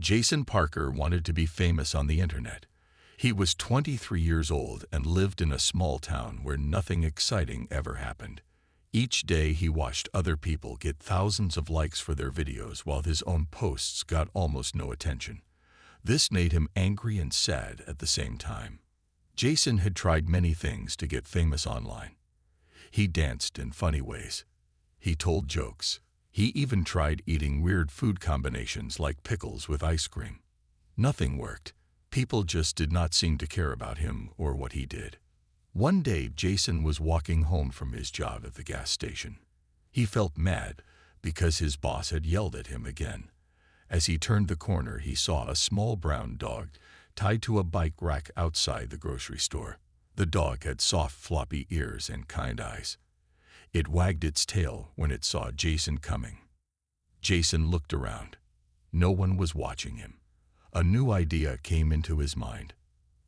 Jason Parker wanted to be famous on the internet. He was 23 years old and lived in a small town where nothing exciting ever happened. Each day he watched other people get thousands of likes for their videos while his own posts got almost no attention. This made him angry and sad at the same time. Jason had tried many things to get famous online. He danced in funny ways. He told jokes. He even tried eating weird food combinations like pickles with ice cream. Nothing worked. People just did not seem to care about him or what he did. One day, Jason was walking home from his job at the gas station. He felt mad because his boss had yelled at him again. As he turned the corner, he saw a small brown dog tied to a bike rack outside the grocery store. The dog had soft, floppy ears and kind eyes. It wagged its tail when it saw Jason coming. Jason looked around. No one was watching him. A new idea came into his mind.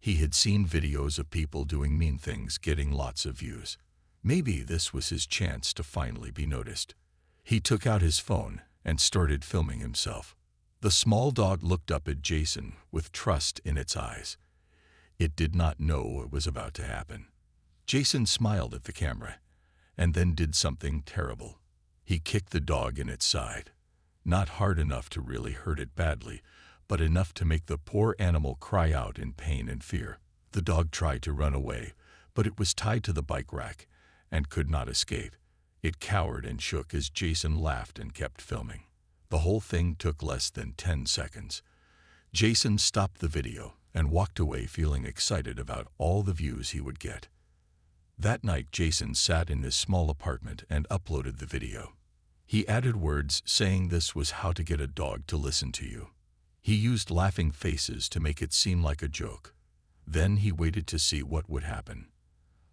He had seen videos of people doing mean things getting lots of views. Maybe this was his chance to finally be noticed. He took out his phone and started filming himself. The small dog looked up at Jason with trust in its eyes. It did not know what was about to happen. Jason smiled at the camera and then did something terrible. He kicked the dog in its side. Not hard enough to really hurt it badly, but enough to make the poor animal cry out in pain and fear. The dog tried to run away, but it was tied to the bike rack and could not escape. It cowered and shook as Jason laughed and kept filming. The whole thing took less than 10 seconds. Jason stopped the video and walked away feeling excited about all the views he would get. That night, Jason sat in his small apartment and uploaded the video. He added words saying this was how to get a dog to listen to you. He used laughing faces to make it seem like a joke. Then he waited to see what would happen.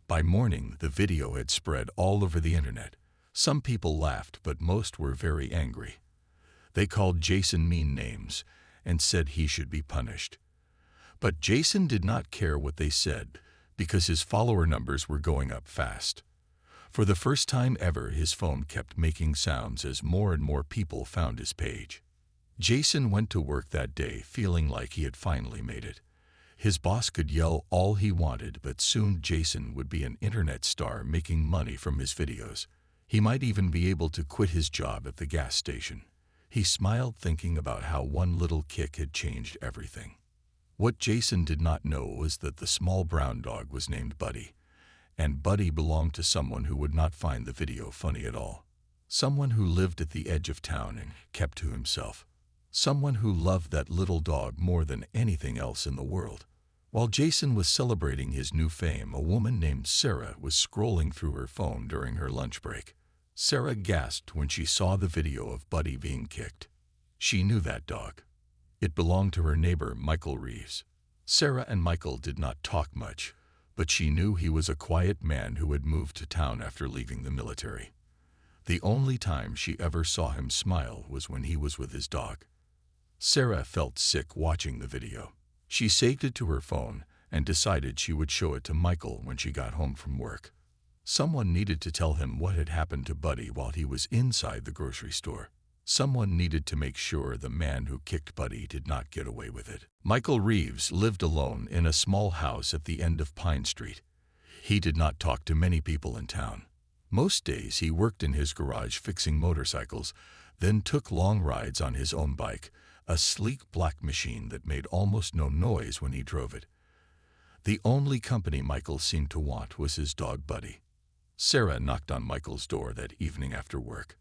By morning, the video had spread all over the internet. Some people laughed, but most were very angry. They called Jason mean names and said he should be punished. But Jason did not care what they said because his follower numbers were going up fast. For the first time ever, his phone kept making sounds as more and more people found his page. Jason went to work that day feeling like he had finally made it. His boss could yell all he wanted, but soon Jason would be an internet star making money from his videos. He might even be able to quit his job at the gas station. He smiled thinking about how one little kick had changed everything. What Jason did not know was that the small brown dog was named Buddy, and Buddy belonged to someone who would not find the video funny at all. Someone who lived at the edge of town and kept to himself. Someone who loved that little dog more than anything else in the world. While Jason was celebrating his new fame, a woman named Sarah was scrolling through her phone during her lunch break. Sarah gasped when she saw the video of Buddy being kicked. She knew that dog. It belonged to her neighbor, Michael Reeves. Sarah and Michael did not talk much, but she knew he was a quiet man who had moved to town after leaving the military. The only time she ever saw him smile was when he was with his dog. Sarah felt sick watching the video. She saved it to her phone and decided she would show it to Michael when she got home from work. Someone needed to tell him what had happened to Buddy while he was inside the grocery store. Someone needed to make sure the man who kicked Buddy did not get away with it. Michael Reeves lived alone in a small house at the end of Pine Street. He did not talk to many people in town. Most days he worked in his garage fixing motorcycles, then took long rides on his own bike, a sleek black machine that made almost no noise when he drove it. The only company Michael seemed to want was his dog Buddy. Sarah knocked on Michael's door that evening after work.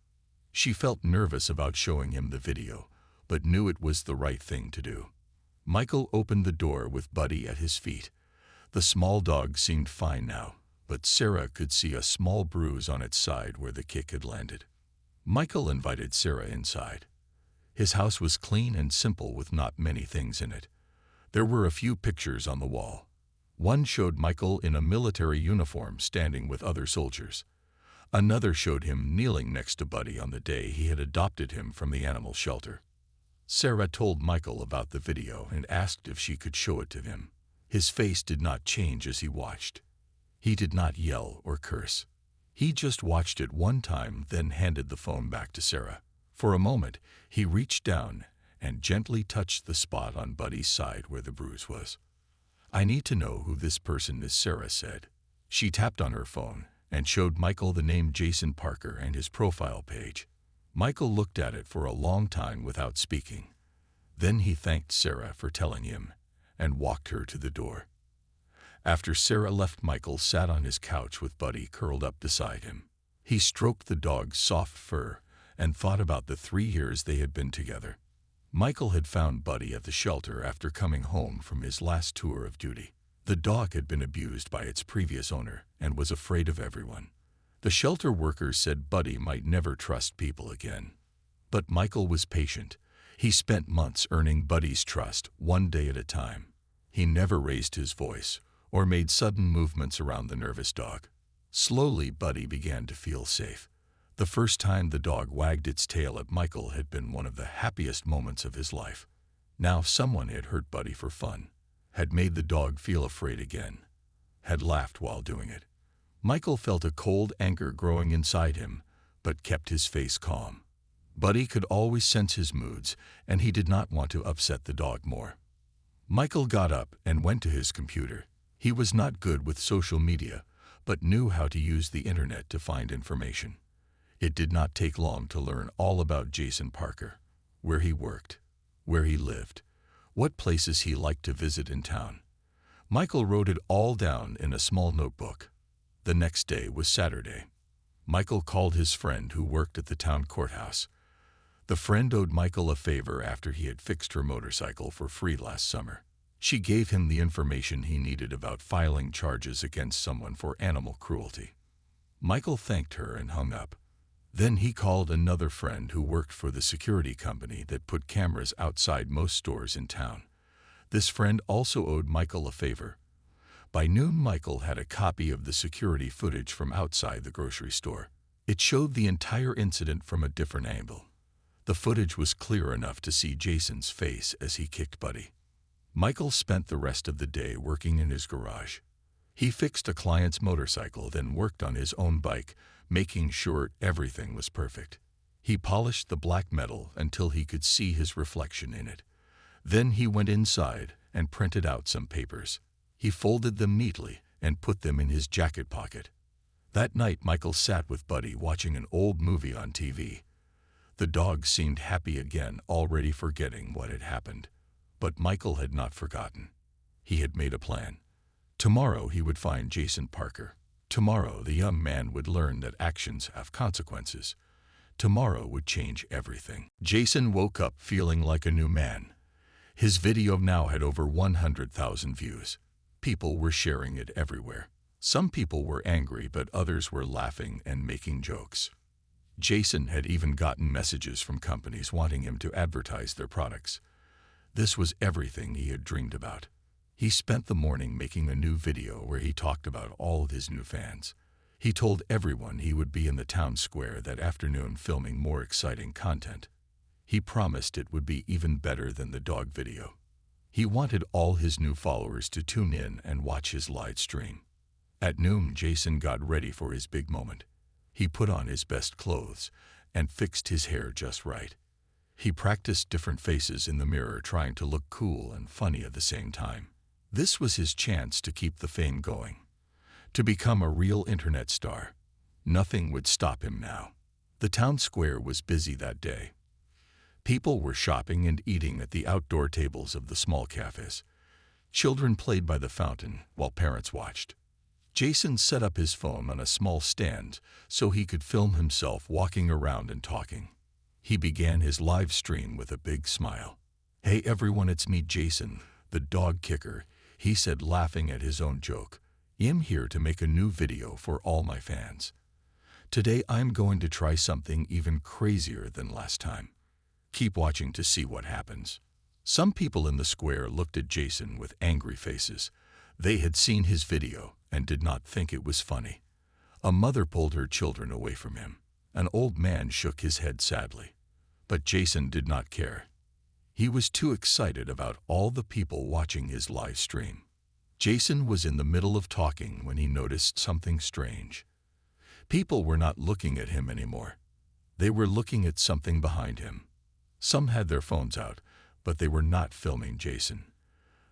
She felt nervous about showing him the video, but knew it was the right thing to do. Michael opened the door with Buddy at his feet. The small dog seemed fine now, but Sarah could see a small bruise on its side where the kick had landed. Michael invited Sarah inside. His house was clean and simple with not many things in it. There were a few pictures on the wall. One showed Michael in a military uniform standing with other soldiers. Another showed him kneeling next to Buddy on the day he had adopted him from the animal shelter. Sarah told Michael about the video and asked if she could show it to him. His face did not change as he watched. He did not yell or curse. He just watched it one time, then handed the phone back to Sarah. For a moment, he reached down and gently touched the spot on Buddy's side where the bruise was. "I need to know who this person is," Sarah said. She tapped on her phone and showed Michael the name Jason Parker and his profile page. Michael looked at it for a long time without speaking. Then he thanked Sarah for telling him and walked her to the door. After Sarah left, Michael sat on his couch with Buddy curled up beside him. He stroked the dog's soft fur and thought about the 3 years they had been together. Michael had found Buddy at the shelter after coming home from his last tour of duty. The dog had been abused by its previous owner and was afraid of everyone. The shelter workers said Buddy might never trust people again. But Michael was patient. He spent months earning Buddy's trust, one day at a time. He never raised his voice or made sudden movements around the nervous dog. Slowly, Buddy began to feel safe. The first time the dog wagged its tail at Michael had been one of the happiest moments of his life. Now someone had hurt Buddy for fun, had made the dog feel afraid again, had laughed while doing it. Michael felt a cold anger growing inside him, but kept his face calm. Buddy could always sense his moods, and he did not want to upset the dog more. Michael got up and went to his computer. He was not good with social media, but knew how to use the internet to find information. It did not take long to learn all about Jason Parker, where he worked, where he lived, what places he liked to visit in town. Michael wrote it all down in a small notebook. The next day was Saturday. Michael called his friend who worked at the town courthouse. The friend owed Michael a favor after he had fixed her motorcycle for free last summer. She gave him the information he needed about filing charges against someone for animal cruelty. Michael thanked her and hung up. Then he called another friend who worked for the security company that put cameras outside most stores in town. This friend also owed Michael a favor. By noon, Michael had a copy of the security footage from outside the grocery store. It showed the entire incident from a different angle. The footage was clear enough to see Jason's face as he kicked Buddy. Michael spent the rest of the day working in his garage. He fixed a client's motorcycle, then worked on his own bike, making sure everything was perfect. He polished the black metal until he could see his reflection in it. Then he went inside and printed out some papers. He folded them neatly and put them in his jacket pocket. That night, Michael sat with Buddy watching an old movie on TV. The dog seemed happy again, already forgetting what had happened. But Michael had not forgotten. He had made a plan. Tomorrow he would find Jason Parker. Tomorrow the young man would learn that actions have consequences. Tomorrow would change everything. Jason woke up feeling like a new man. His video now had over 100,000 views. People were sharing it everywhere. Some people were angry, but others were laughing and making jokes. Jason had even gotten messages from companies wanting him to advertise their products. This was everything he had dreamed about. He spent the morning making a new video where he talked about all of his new fans. He told everyone he would be in the town square that afternoon filming more exciting content. He promised it would be even better than the dog video. He wanted all his new followers to tune in and watch his live stream. At noon, Jason got ready for his big moment. He put on his best clothes and fixed his hair just right. He practiced different faces in the mirror, trying to look cool and funny at the same time. This was his chance to keep the fame going, to become a real internet star. Nothing would stop him now. The town square was busy that day. People were shopping and eating at the outdoor tables of the small cafes. Children played by the fountain while parents watched. Jason set up his phone on a small stand so he could film himself walking around and talking. He began his live stream with a big smile. "Hey everyone, it's me, Jason, the dog kicker," he said, laughing at his own joke. "I'm here to make a new video for all my fans. Today I'm going to try something even crazier than last time. Keep watching to see what happens." Some people in the square looked at Jason with angry faces. They had seen his video and did not think it was funny. A mother pulled her children away from him. An old man shook his head sadly. But Jason did not care. He was too excited about all the people watching his live stream. Jason was in the middle of talking when he noticed something strange. People were not looking at him anymore. They were looking at something behind him. Some had their phones out, But they were not filming Jason.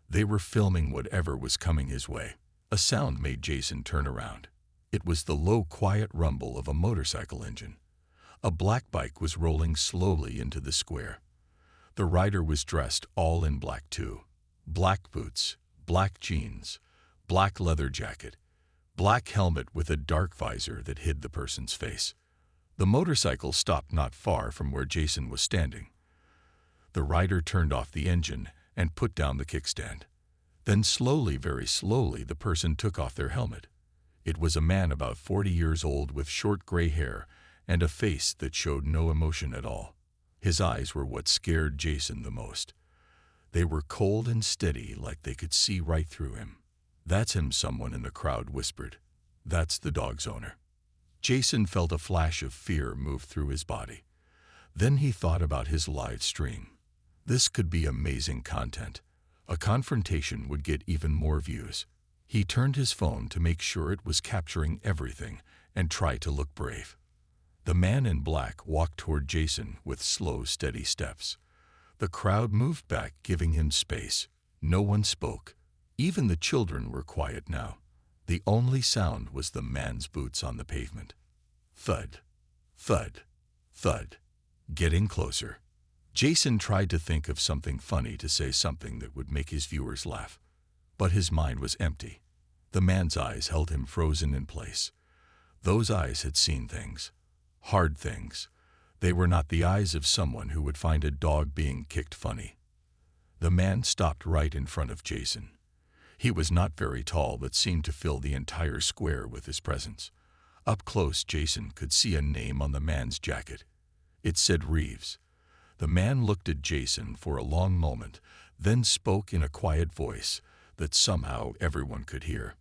They were filming whatever was coming his way. A sound made Jason turn around. It was the low, quiet rumble of a motorcycle engine. A black bike was rolling slowly into the square. The rider was dressed all in black too. Black boots, black jeans, black leather jacket, black helmet with a dark visor that hid the person's face. The motorcycle stopped not far from where Jason was standing. The rider turned off the engine and put down the kickstand. Then slowly, very slowly, the person took off their helmet. It was a man about 40 years old with short gray hair and a face that showed no emotion at all. His eyes were what scared Jason the most. They were cold and steady, like they could see right through him. "That's him," someone in the crowd whispered. "That's the dog's owner." Jason felt a flash of fear move through his body. Then he thought about his live stream. This could be amazing content. A confrontation would get even more views. He turned his phone to make sure it was capturing everything and tried to look brave. The man in black walked toward Jason with slow, steady steps. The crowd moved back, giving him space. No one spoke. Even the children were quiet now. The only sound was the man's boots on the pavement. Thud, thud, thud. Getting closer. Jason tried to think of something funny to say, something that would make his viewers laugh. But his mind was empty. The man's eyes held him frozen in place. Those eyes had seen things. Hard things. They were not the eyes of someone who would find a dog being kicked funny. The man stopped right in front of Jason. He was not very tall, but seemed to fill the entire square with his presence. Up close, Jason could see a name on the man's jacket. It said Reeves. The man looked at Jason for a long moment, then spoke in a quiet voice that somehow everyone could hear.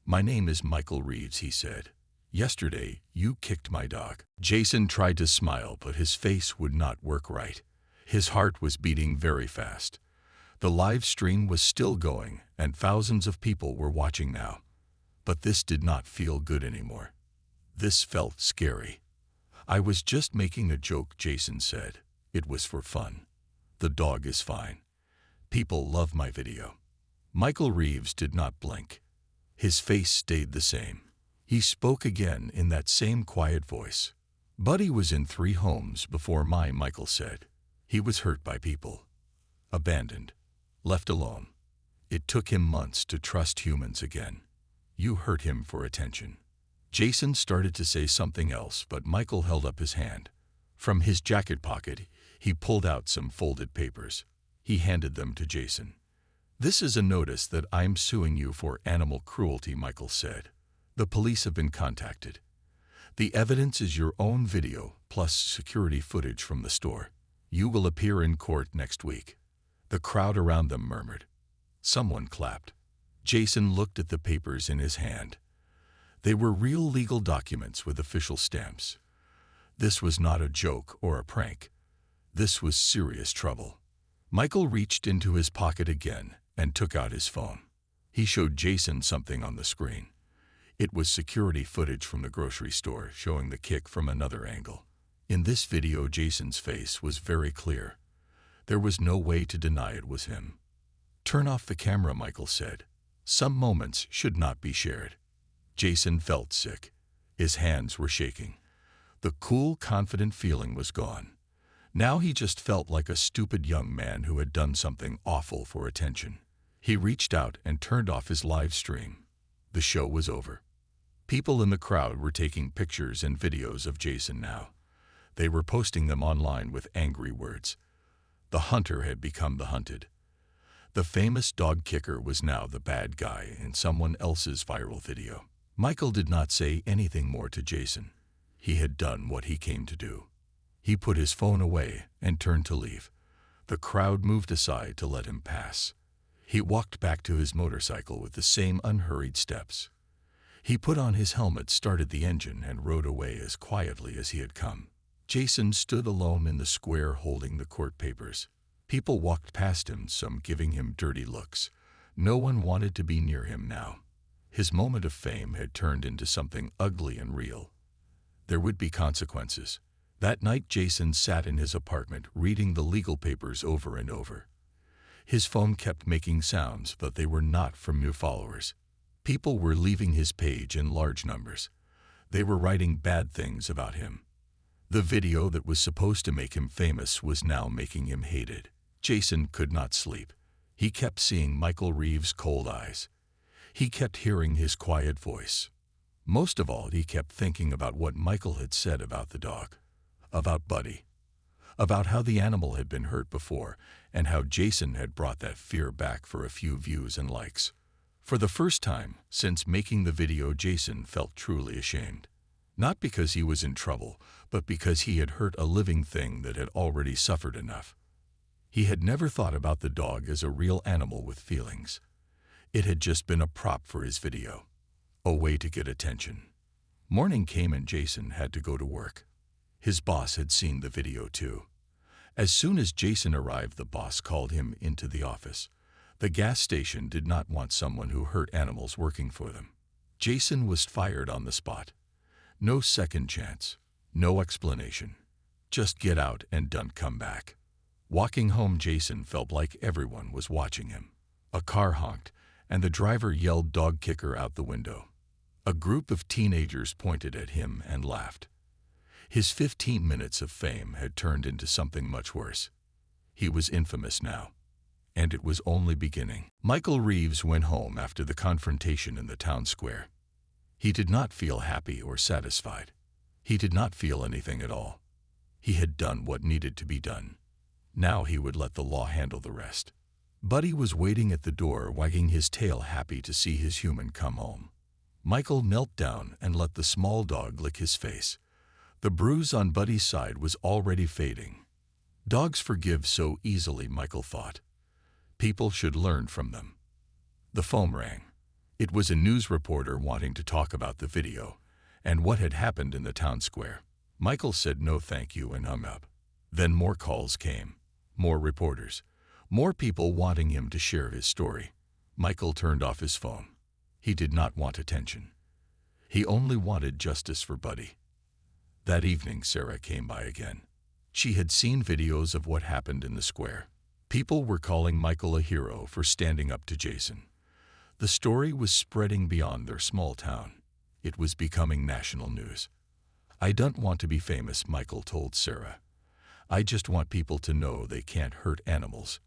"My name is Michael Reeves," he said. "Yesterday, you kicked my dog." Jason tried to smile, but his face would not work right. His heart was beating very fast. The live stream was still going, and thousands of people were watching now. But this did not feel good anymore. This felt scary. "I was just making a joke," Jason said. "It was for fun. The dog is fine. People love my video." Michael Reeves did not blink. His face stayed the same. He spoke again in that same quiet voice. "Buddy was in 3 homes before mine," Michael said. "He was hurt by people. Abandoned. Left alone. It took him months to trust humans again. You hurt him for attention." Jason started to say something else, but Michael held up his hand. From his jacket pocket, he pulled out some folded papers. He handed them to Jason. "This is a notice that I'm suing you for animal cruelty," Michael said. "The police have been contacted. The evidence is your own video, plus security footage from the store. You will appear in court next week." The crowd around them murmured. Someone clapped. Jason looked at the papers in his hand. They were real legal documents with official stamps. This was not a joke or a prank. This was serious trouble. Michael reached into his pocket again and took out his phone. He showed Jason something on the screen. It was security footage from the grocery store, showing the kick from another angle. In this video, Jason's face was very clear. There was no way to deny it was him. "Turn off the camera," Michael said. "Some moments should not be shared." Jason felt sick. His hands were shaking. The cool, confident feeling was gone. Now he just felt like a stupid young man who had done something awful for attention. He reached out and turned off his live stream. The show was over. People in the crowd were taking pictures and videos of Jason now. They were posting them online with angry words. The hunter had become the hunted. The famous dog kicker was now the bad guy in someone else's viral video. Michael did not say anything more to Jason. He had done what he came to do. He put his phone away and turned to leave. The crowd moved aside to let him pass. He walked back to his motorcycle with the same unhurried steps. He put on his helmet, started the engine, and rode away as quietly as he had come. Jason stood alone in the square holding the court papers. People walked past him, some giving him dirty looks. No one wanted to be near him now. His moment of fame had turned into something ugly and real. There would be consequences. That night, Jason sat in his apartment reading the legal papers over and over. His phone kept making sounds, but they were not from new followers. People were leaving his page in large numbers. They were writing bad things about him. The video that was supposed to make him famous was now making him hated. Jason could not sleep. He kept seeing Michael Reeves' cold eyes. He kept hearing his quiet voice. Most of all, he kept thinking about what Michael had said about the dog, about Buddy, about how the animal had been hurt before and how Jason had brought that fear back for a few views and likes. For the first time since making the video, Jason felt truly ashamed. Not because he was in trouble, but because he had hurt a living thing that had already suffered enough. He had never thought about the dog as a real animal with feelings. It had just been a prop for his video, a way to get attention. Morning came and Jason had to go to work. His boss had seen the video too. As soon as Jason arrived, the boss called him into the office. The gas station did not want someone who hurt animals working for them. Jason was fired on the spot. No second chance, no explanation. Just get out and don't come back. Walking home, Jason felt like everyone was watching him. A car honked, and the driver yelled "dog kicker" out the window. A group of teenagers pointed at him and laughed. His 15 minutes of fame had turned into something much worse. He was infamous now, and it was only beginning. Michael Reeves went home after the confrontation in the town square. He did not feel happy or satisfied. He did not feel anything at all. He had done what needed to be done. Now he would let the law handle the rest. Buddy was waiting at the door, wagging his tail, happy to see his human come home. Michael knelt down and let the small dog lick his face. The bruise on Buddy's side was already fading. Dogs forgive so easily, Michael thought. People should learn from them. The phone rang. It was a news reporter wanting to talk about the video and what had happened in the town square. Michael said no thank you and hung up. Then more calls came. More reporters. More people wanting him to share his story. Michael turned off his phone. He did not want attention. He only wanted justice for Buddy. That evening, Sarah came by again. She had seen videos of what happened in the square. People were calling Michael a hero for standing up to Jason. The story was spreading beyond their small town. It was becoming national news. "I don't want to be famous," Michael told Sarah. "I just want people to know they can't hurt animals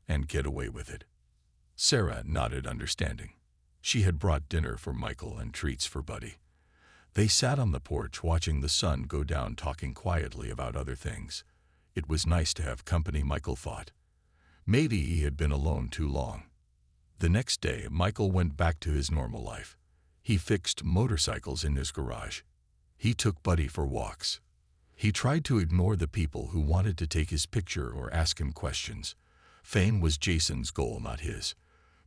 and get away with it." Sarah nodded understanding. She had brought dinner for Michael and treats for Buddy. They sat on the porch watching the sun go down, talking quietly about other things. It was nice to have company, Michael thought. Maybe he had been alone too long. The next day, Michael went back to his normal life. He fixed motorcycles in his garage. He took Buddy for walks. He tried to ignore the people who wanted to take his picture or ask him questions. Fame was Jason's goal, not his.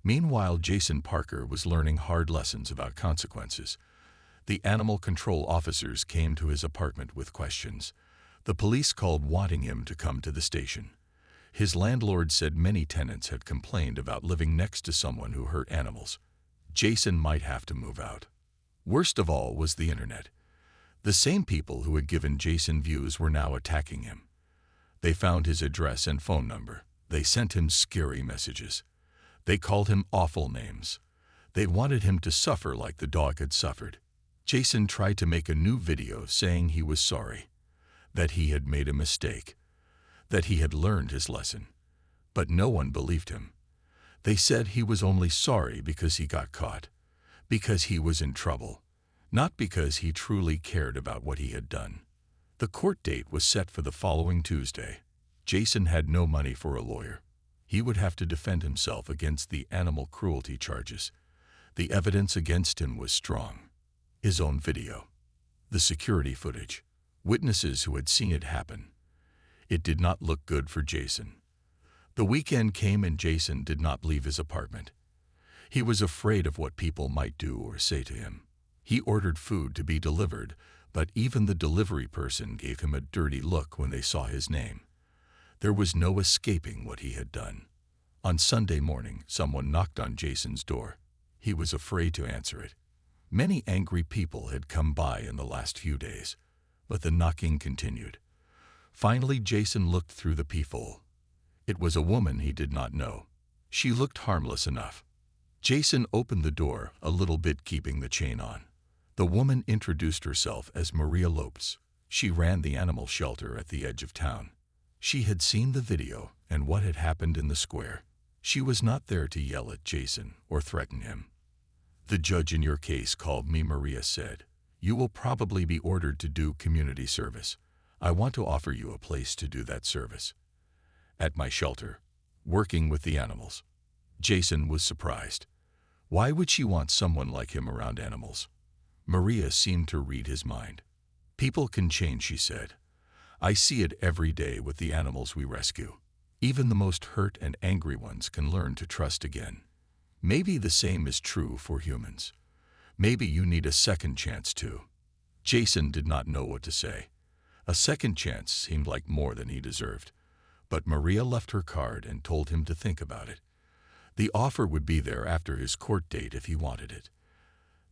Meanwhile, Jason Parker was learning hard lessons about consequences. The animal control officers came to his apartment with questions. The police called wanting him to come to the station. His landlord said many tenants had complained about living next to someone who hurt animals. Jason might have to move out. Worst of all was the internet. The same people who had given Jason views were now attacking him. They found his address and phone number. They sent him scary messages. They called him awful names. They wanted him to suffer like the dog had suffered. Jason tried to make a new video saying he was sorry, that he had made a mistake, that he had learned his lesson. But no one believed him. They said he was only sorry because he got caught, because he was in trouble, not because he truly cared about what he had done. The court date was set for the following Tuesday. Jason had no money for a lawyer. He would have to defend himself against the animal cruelty charges. The evidence against him was strong. His own video, the security footage, witnesses who had seen it happen. It did not look good for Jason. The weekend came and Jason did not leave his apartment. He was afraid of what people might do or say to him. He ordered food to be delivered, but even the delivery person gave him a dirty look when they saw his name. There was no escaping what he had done. On Sunday morning, someone knocked on Jason's door. He was afraid to answer it. Many angry people had come by in the last few days, but the knocking continued. Finally, Jason looked through the peephole. It was a woman he did not know. She looked harmless enough. Jason opened the door, a little bit keeping the chain on. The woman introduced herself as Maria Lopes. She ran the animal shelter at the edge of town. She had seen the video and what had happened in the square. She was not there to yell at Jason or threaten him. "The judge in your case called me," Maria said. "You will probably be ordered to do community service. I want to offer you a place to do that service. At my shelter, working with the animals." Jason was surprised. Why would she want someone like him around animals? Maria seemed to read his mind. "People can change," she said. "I see it every day with the animals we rescue. Even the most hurt and angry ones can learn to trust again. Maybe the same is true for humans. Maybe you need a second chance too." Jason did not know what to say. A second chance seemed like more than he deserved. But Maria left her card and told him to think about it. The offer would be there after his court date if he wanted it.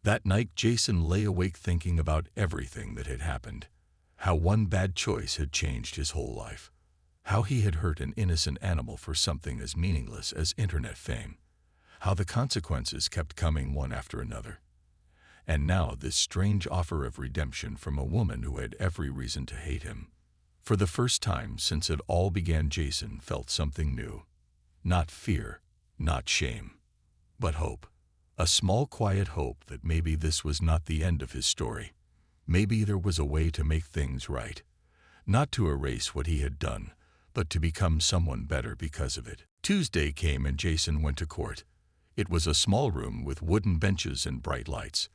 That night, Jason lay awake thinking about everything that had happened. How one bad choice had changed his whole life. How he had hurt an innocent animal for something as meaningless as internet fame. How the consequences kept coming one after another. And now this strange offer of redemption from a woman who had every reason to hate him. For the first time since it all began, Jason felt something new. Not fear, not shame, but hope. A small, quiet hope that maybe this was not the end of his story. Maybe there was a way to make things right. Not to erase what he had done, but to become someone better because of it. Tuesday came and Jason went to court. It was a small room with wooden benches and bright lights.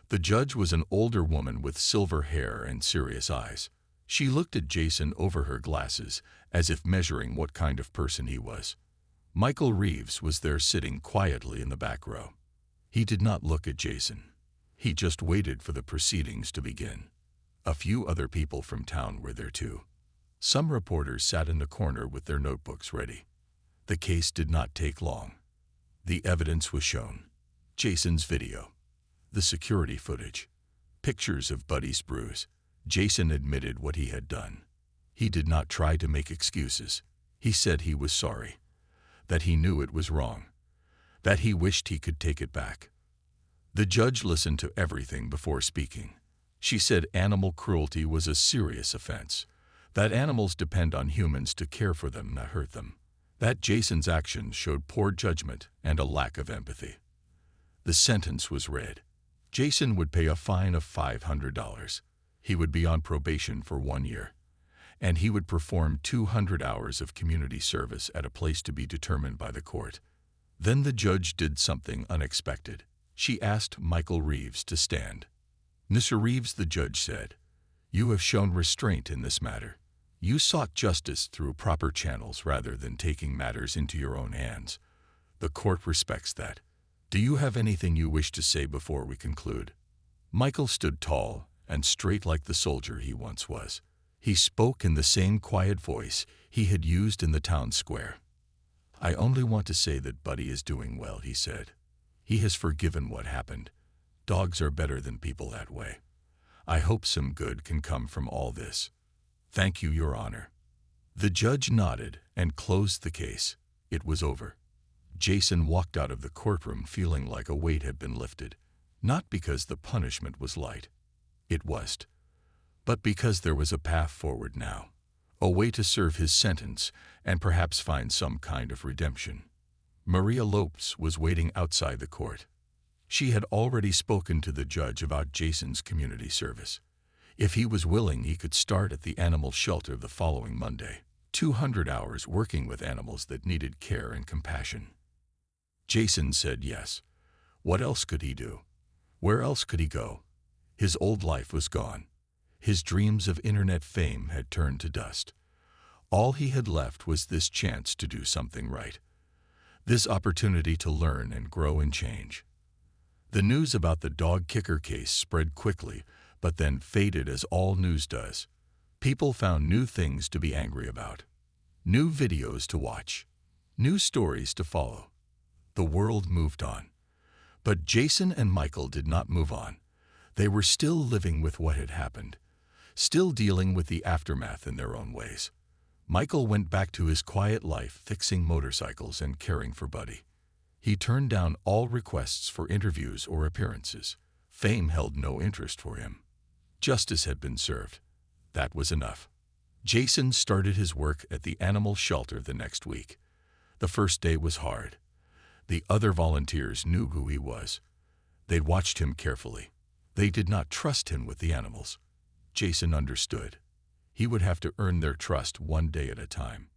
The judge was an older woman with silver hair and serious eyes. She looked at Jason over her glasses, as if measuring what kind of person he was. Michael Reeves was there sitting quietly in the back row. He did not look at Jason. He just waited for the proceedings to begin. A few other people from town were there too. Some reporters sat in the corner with their notebooks ready. The case did not take long. The evidence was shown. Jason's video. The security footage. Pictures of Buddy's bruise. Jason admitted what he had done. He did not try to make excuses. He said he was sorry. That he knew it was wrong. That he wished he could take it back. The judge listened to everything before speaking. She said animal cruelty was a serious offense. That animals depend on humans to care for them, not hurt them. That Jason's actions showed poor judgment and a lack of empathy. The sentence was read. Jason would pay a fine of $500. He would be on probation for 1 year. And he would perform 200 hours of community service at a place to be determined by the court. Then the judge did something unexpected. She asked Michael Reeves to stand. "Mr. Reeves," the judge said, "you have shown restraint in this matter. You sought justice through proper channels rather than taking matters into your own hands. The court respects that. Do you have anything you wish to say before we conclude?" Michael stood tall and straight like the soldier he once was. He spoke in the same quiet voice he had used in the town square. "I only want to say that Buddy is doing well," he said. "He has forgiven what happened. Dogs are better than people that way. I hope some good can come from all this. Thank you, Your Honor." The judge nodded and closed the case. It was over. Jason walked out of the courtroom feeling like a weight had been lifted. Not because the punishment was light. It wasn't. But because there was a path forward now. A way to serve his sentence and perhaps find some kind of redemption. Maria Lopes was waiting outside the court. She had already spoken to the judge about Jason's community service. If he was willing, he could start at the animal shelter the following Monday. 200 hours working with animals that needed care and compassion. Jason said yes. What else could he do? Where else could he go? His old life was gone. His dreams of internet fame had turned to dust. All he had left was this chance to do something right. This opportunity to learn and grow and change. The news about the dog kicker case spread quickly, but then faded as all news does. People found new things to be angry about. New videos to watch. New stories to follow. The world moved on. But Jason and Michael did not move on. They were still living with what had happened. Still dealing with the aftermath in their own ways. Michael went back to his quiet life, fixing motorcycles and caring for Buddy. He turned down all requests for interviews or appearances. Fame held no interest for him. Justice had been served. That was enough. Jason started his work at the animal shelter the next week. The first day was hard. The other volunteers knew who he was. They'd watched him carefully. They did not trust him with the animals. Jason understood. He would have to earn their trust one day at a time.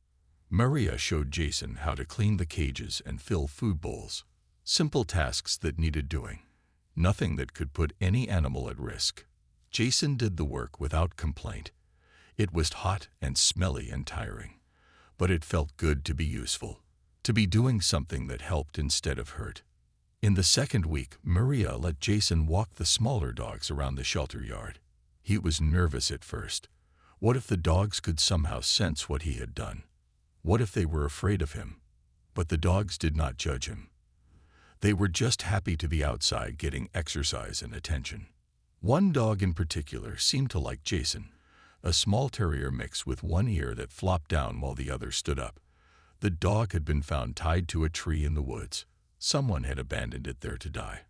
Maria showed Jason how to clean the cages and fill food bowls. Simple tasks that needed doing. Nothing that could put any animal at risk. Jason did the work without complaint. It was hot and smelly and tiring, but it felt good to be useful, to be doing something that helped instead of hurt. In the second week, Maria let Jason walk the smaller dogs around the shelter yard. He was nervous at first. What if the dogs could somehow sense what he had done? What if they were afraid of him? But the dogs did not judge him. They were just happy to be outside getting exercise and attention. One dog in particular seemed to like Jason, a small terrier mix with one ear that flopped down while the other stood up. The dog had been found tied to a tree in the woods. Someone had abandoned it there to die.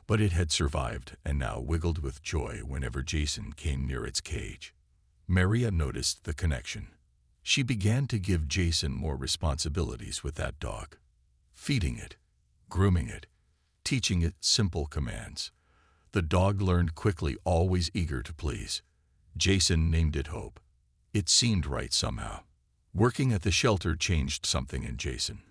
But it had survived and now wiggled with joy whenever Jason came near its cage. Maria noticed the connection. She began to give Jason more responsibilities with that dog. Feeding it, grooming it, teaching it simple commands. The dog learned quickly, always eager to please. Jason named it Hope. It seemed right somehow. Working at the shelter changed something in Jason.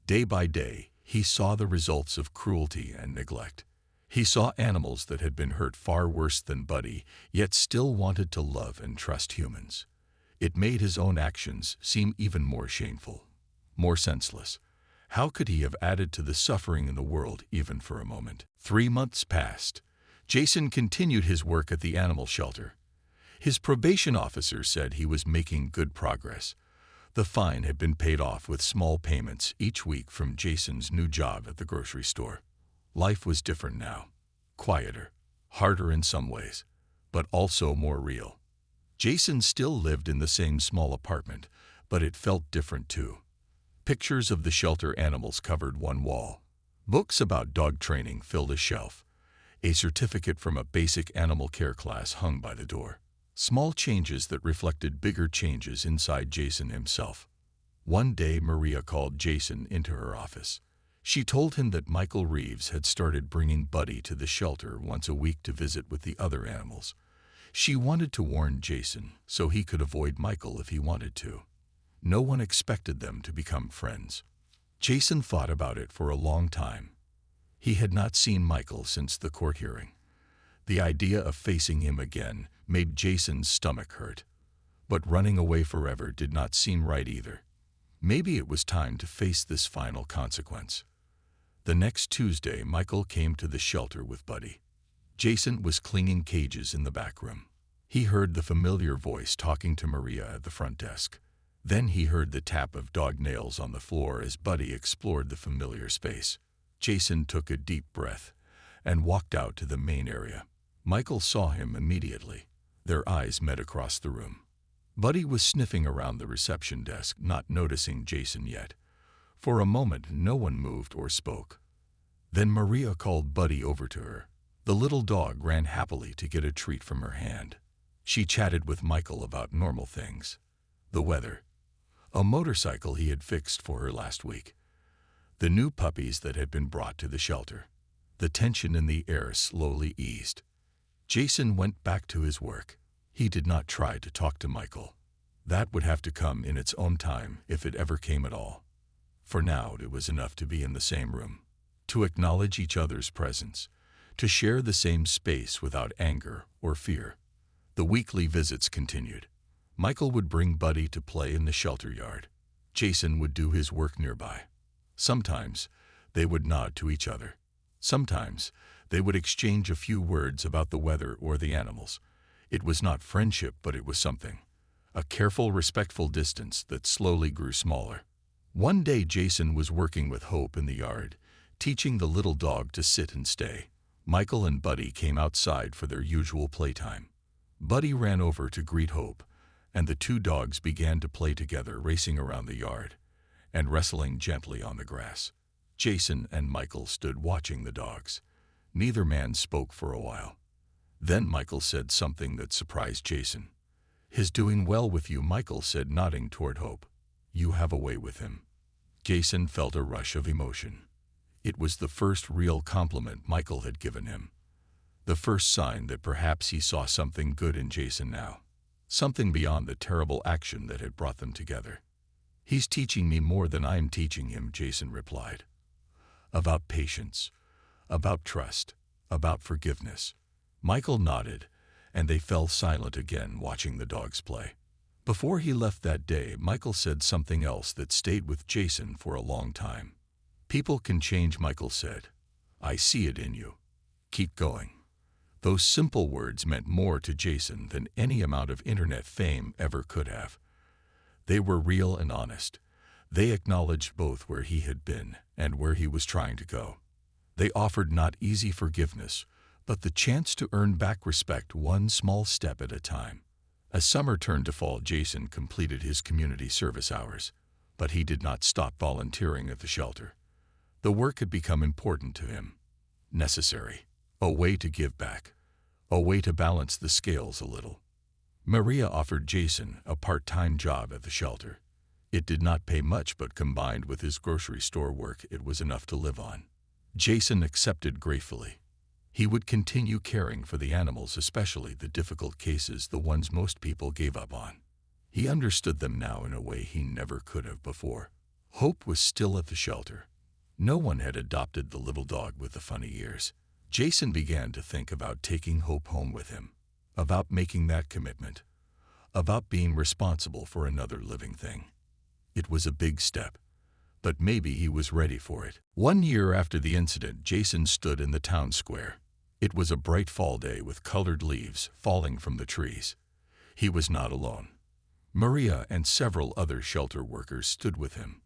Day by day, he saw the results of cruelty and neglect. He saw animals that had been hurt far worse than Buddy, yet still wanted to love and trust humans. It made his own actions seem even more shameful, more senseless. How could he have added to the suffering in the world even for a moment? 3 months passed. Jason continued his work at the animal shelter. His probation officer said he was making good progress. The fine had been paid off with small payments each week from Jason's new job at the grocery store. Life was different now. Quieter, harder in some ways, but also more real. Jason still lived in the same small apartment, but it felt different too. Pictures of the shelter animals covered one wall. Books about dog training filled a shelf. A certificate from a basic animal care class hung by the door. Small changes that reflected bigger changes inside Jason himself. One day, Maria called Jason into her office. She told him that Michael Reeves had started bringing Buddy to the shelter once a week to visit with the other animals. She wanted to warn Jason so he could avoid Michael if he wanted to. No one expected them to become friends. Jason thought about it for a long time. He had not seen Michael since the court hearing. The idea of facing him again made Jason's stomach hurt. But running away forever did not seem right either. Maybe it was time to face this final consequence. The next Tuesday, Michael came to the shelter with Buddy. Jason was cleaning cages in the back room. He heard the familiar voice talking to Maria at the front desk. Then he heard the tap of dog nails on the floor as Buddy explored the familiar space. Jason took a deep breath and walked out to the main area. Michael saw him immediately. Their eyes met across the room. Buddy was sniffing around the reception desk, not noticing Jason yet. For a moment, no one moved or spoke. Then Maria called Buddy over to her. The little dog ran happily to get a treat from her hand. She chatted with Michael about normal things. The weather. A motorcycle he had fixed for her last week. The new puppies that had been brought to the shelter. The tension in the air slowly eased. Jason went back to his work. He did not try to talk to Michael. That would have to come in its own time if it ever came at all. For now, it was enough to be in the same room, to acknowledge each other's presence, to share the same space without anger or fear. The weekly visits continued. Michael would bring Buddy to play in the shelter yard. Jason would do his work nearby. Sometimes they would nod to each other. Sometimes they would exchange a few words about the weather or the animals. It was not friendship, but it was something. A careful, respectful distance that slowly grew smaller. One day Jason was working with Hope in the yard, teaching the little dog to sit and stay. Michael and Buddy came outside for their usual playtime. Buddy ran over to greet Hope, and the two dogs began to play together, racing around the yard and wrestling gently on the grass. Jason and Michael stood watching the dogs. Neither man spoke for a while. Then Michael said something that surprised Jason. "He's doing well with you," Michael said, nodding toward Hope. "You have a way with him." Jason felt a rush of emotion. It was the first real compliment Michael had given him. The first sign that perhaps he saw something good in Jason now. Something beyond the terrible action that had brought them together. "He's teaching me more than I'm teaching him," Jason replied. "About patience, about trust, about forgiveness." Michael nodded, and they fell silent again, watching the dogs play. Before he left that day, Michael said something else that stayed with Jason for a long time. "People can change," Michael said. "I see it in you. Keep going." Those simple words meant more to Jason than any amount of internet fame ever could have. They were real and honest. They acknowledged both where he had been and where he was trying to go. They offered not easy forgiveness, but the chance to earn back respect, one small step at a time. As summer turned to fall, Jason completed his community service hours, but he did not stop volunteering at the shelter. The work had become important to him, necessary, a way to give back, a way to balance the scales a little. Maria offered Jason a part-time job at the shelter. It did not pay much, but combined with his grocery store work, it was enough to live on. Jason accepted gratefully. He would continue caring for the animals, especially the difficult cases, the ones most people gave up on. He understood them now in a way he never could have before. Hope was still at the shelter. No one had adopted the little dog with the funny ears. Jason began to think about taking Hope home with him, about making that commitment, about being responsible for another living thing. It was a big step, but maybe he was ready for it. 1 year after the incident, Jason stood in the town square. It was a bright fall day with colored leaves falling from the trees. He was not alone. Maria and several other shelter workers stood with him.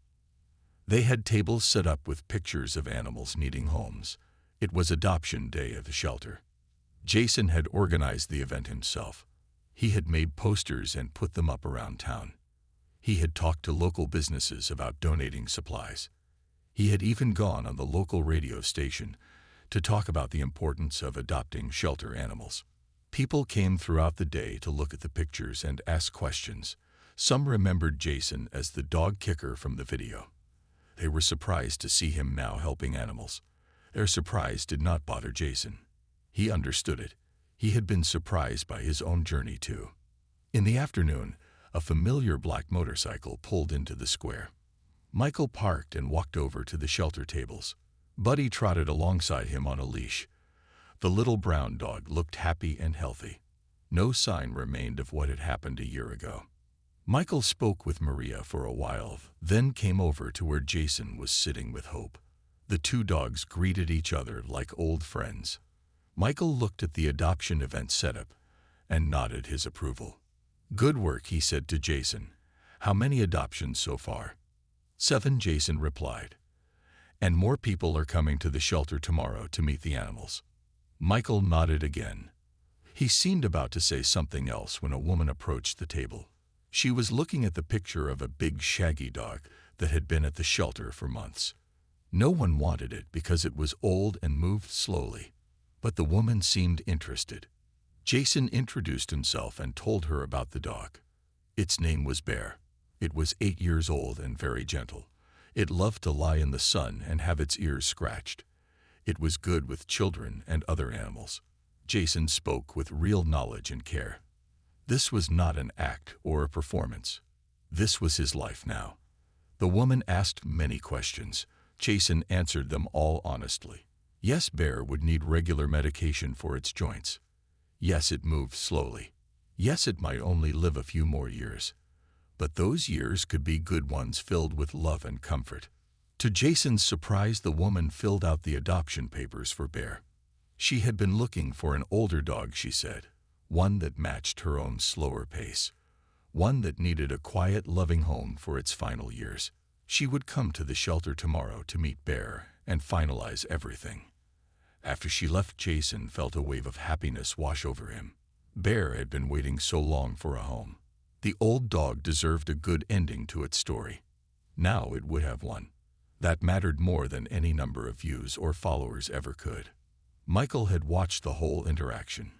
They had tables set up with pictures of animals needing homes. It was adoption day at the shelter. Jason had organized the event himself. He had made posters and put them up around town. He had talked to local businesses about donating supplies. He had even gone on the local radio station to talk about the importance of adopting shelter animals. People came throughout the day to look at the pictures and ask questions. Some remembered Jason as the dog kicker from the video. They were surprised to see him now helping animals. Their surprise did not bother Jason. He understood it. He had been surprised by his own journey too. In the afternoon, a familiar black motorcycle pulled into the square. Michael parked and walked over to the shelter tables. Buddy trotted alongside him on a leash. The little brown dog looked happy and healthy. No sign remained of what had happened a year ago. Michael spoke with Maria for a while, then came over to where Jason was sitting with Hope. The two dogs greeted each other like old friends. Michael looked at the adoption event setup and nodded his approval. "Good work," he said to Jason. "How many adoptions so far?" 7, Jason replied. "And more people are coming to the shelter tomorrow to meet the animals." Michael nodded again. He seemed about to say something else when a woman approached the table. She was looking at the picture of a big shaggy dog that had been at the shelter for months. No one wanted it because it was old and moved slowly, but the woman seemed interested. Jason introduced himself and told her about the dog. Its name was Bear. It was 8 years old and very gentle. It loved to lie in the sun and have its ears scratched. It was good with children and other animals. Jason spoke with real knowledge and care. This was not an act or a performance. This was his life now. The woman asked many questions. Jason answered them all honestly. Yes, Bear would need regular medication for its joints. Yes, it moved slowly. Yes, it might only live a few more years. But those years could be good ones filled with love and comfort. To Jason's surprise, the woman filled out the adoption papers for Bear. She had been looking for an older dog, she said, one that matched her own slower pace, one that needed a quiet, loving home for its final years. She would come to the shelter tomorrow to meet Bear and finalize everything. After she left, Jason felt a wave of happiness wash over him. Bear had been waiting so long for a home. The old dog deserved a good ending to its story. Now it would have one. That mattered more than any number of views or followers ever could. Michael had watched the whole interaction.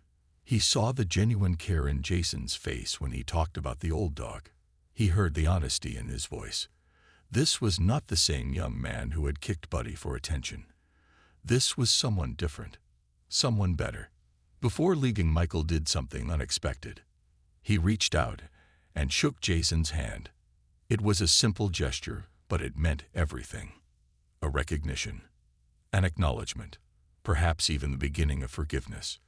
He saw the genuine care in Jason's face when he talked about the old dog. He heard the honesty in his voice. This was not the same young man who had kicked Buddy for attention. This was someone different. Someone better. Before leaving, Michael did something unexpected. He reached out and shook Jason's hand. It was a simple gesture, but it meant everything. A recognition. An acknowledgement. Perhaps even the beginning of forgiveness.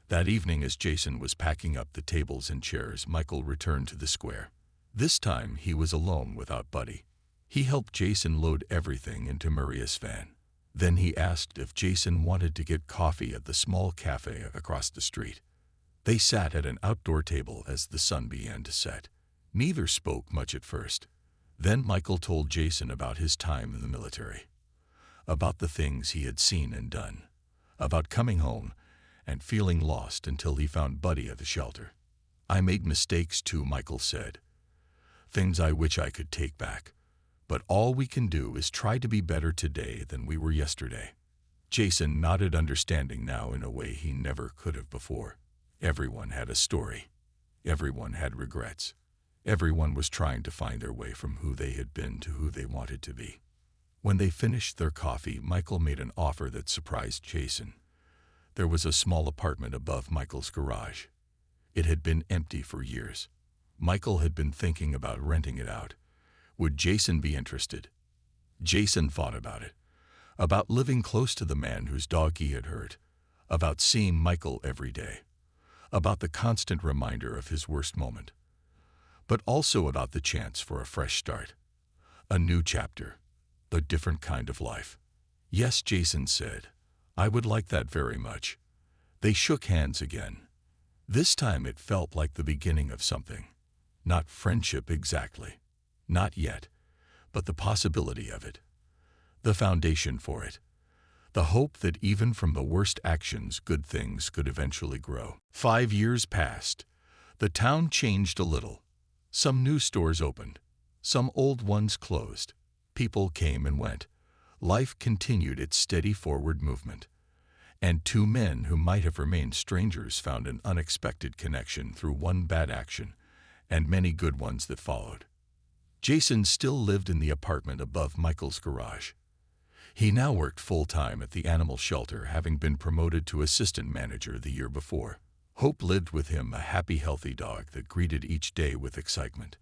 That evening, as Jason was packing up the tables and chairs, Michael returned to the square. This time he was alone without Buddy. He helped Jason load everything into Maria's van. Then he asked if Jason wanted to get coffee at the small cafe across the street. They sat at an outdoor table as the sun began to set. Neither spoke much at first. Then Michael told Jason about his time in the military. About the things he had seen and done. About coming home and feeling lost until he found Buddy at the shelter. "I made mistakes too," Michael said. "Things I wish I could take back. But all we can do is try to be better today than we were yesterday." Jason nodded, understanding now in a way he never could have before. Everyone had a story. Everyone had regrets. Everyone was trying to find their way from who they had been to who they wanted to be. When they finished their coffee, Michael made an offer that surprised Jason. There was a small apartment above Michael's garage. It had been empty for years. Michael had been thinking about renting it out. Would Jason be interested? Jason thought about it. About living close to the man whose dog he had hurt. About seeing Michael every day. About the constant reminder of his worst moment. But also about the chance for a fresh start. A new chapter. A different kind of life. "Yes," Jason said. "I would like that very much." They shook hands again. This time it felt like the beginning of something. Not friendship exactly. Not yet. But the possibility of it. The foundation for it. The hope that even from the worst actions, good things could eventually grow. 5 years passed. The town changed a little. Some new stores opened. Some old ones closed. People came and went. Life continued its steady forward movement. And two men who might have remained strangers found an unexpected connection through one bad action, and many good ones that followed. Jason still lived in the apartment above Michael's garage. He now worked full-time at the animal shelter, having been promoted to assistant manager the year before. Hope lived with him, a happy, healthy dog that greeted each day with excitement.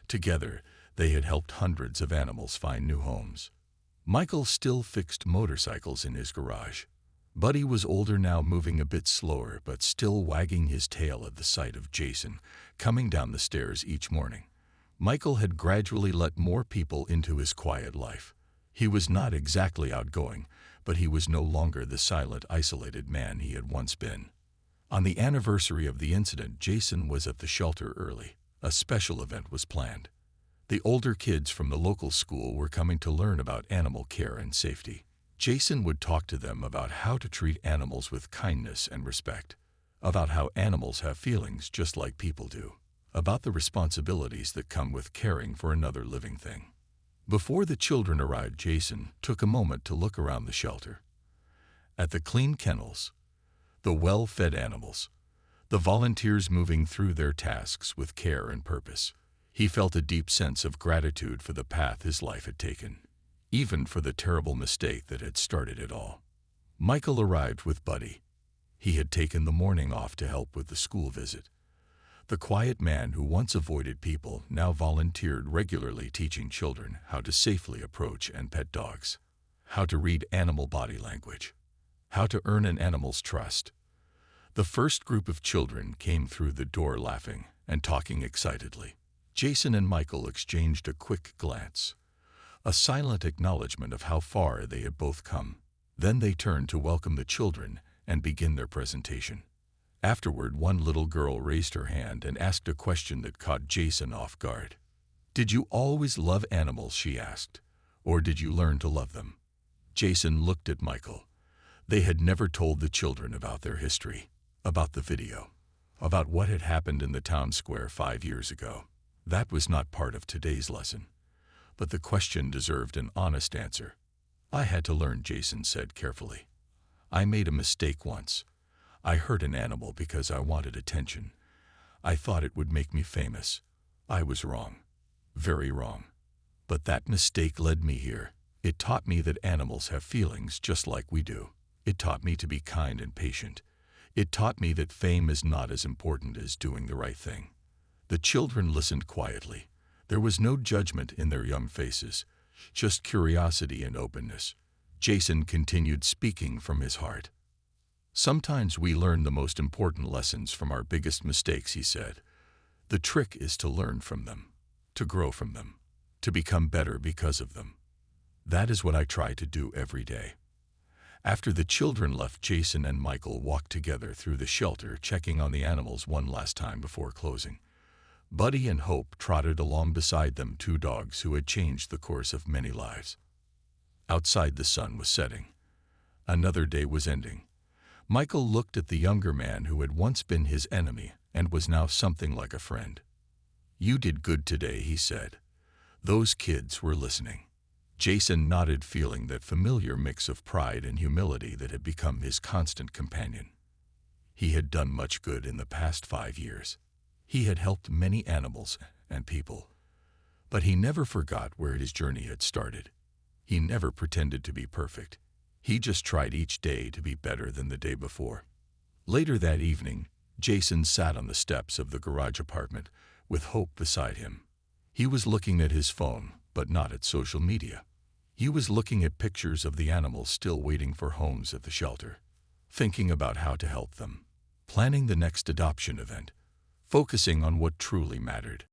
Together, they had helped hundreds of animals find new homes. Michael still fixed motorcycles in his garage. Buddy was older now, moving a bit slower, but still wagging his tail at the sight of Jason coming down the stairs each morning. Michael had gradually let more people into his quiet life. He was not exactly outgoing, but he was no longer the silent, isolated man he had once been. On the anniversary of the incident, Jason was at the shelter early. A special event was planned. The older kids from the local school were coming to learn about animal care and safety. Jason would talk to them about how to treat animals with kindness and respect, about how animals have feelings just like people do, about the responsibilities that come with caring for another living thing. Before the children arrived, Jason took a moment to look around the shelter. At the clean kennels, the well-fed animals, the volunteers moving through their tasks with care and purpose. He felt a deep sense of gratitude for the path his life had taken, even for the terrible mistake that had started it all. Michael arrived with Buddy. He had taken the morning off to help with the school visit. The quiet man who once avoided people now volunteered regularly, teaching children how to safely approach and pet dogs, how to read animal body language, how to earn an animal's trust. The first group of children came through the door laughing and talking excitedly. Jason and Michael exchanged a quick glance, a silent acknowledgement of how far they had both come. Then they turned to welcome the children and begin their presentation. Afterward, one little girl raised her hand and asked a question that caught Jason off guard. "Did you always love animals?" she asked. "Or did you learn to love them?" Jason looked at Michael. They had never told the children about their history, about the video, about what had happened in the town square 5 years ago. That was not part of today's lesson, but the question deserved an honest answer. I had to learn, Jason said carefully. I made a mistake once. I hurt an animal because I wanted attention. I thought it would make me famous. I was wrong. Very wrong. But that mistake led me here. It taught me that animals have feelings just like we do. It taught me to be kind and patient. It taught me that fame is not as important as doing the right thing. The children listened quietly. There was no judgment in their young faces, just curiosity and openness. Jason continued speaking from his heart. Sometimes we learn the most important lessons from our biggest mistakes, he said. The trick is to learn from them, to grow from them, to become better because of them. That is what I try to do every day. After the children left, Jason and Michael walked together through the shelter, checking on the animals one last time before closing. Buddy and Hope trotted along beside them, two dogs who had changed the course of many lives. Outside, the sun was setting. Another day was ending. Michael looked at the younger man who had once been his enemy and was now something like a friend. "You did good today," he said. Those kids were listening. Jason nodded, feeling that familiar mix of pride and humility that had become his constant companion. He had done much good in the past 5 years. He had helped many animals and people. But he never forgot where his journey had started. He never pretended to be perfect. He just tried each day to be better than the day before. Later that evening, Jason sat on the steps of the garage apartment with Hope beside him. He was looking at his phone, but not at social media. He was looking at pictures of the animals still waiting for homes at the shelter, thinking about how to help them, planning the next adoption event, focusing on what truly mattered.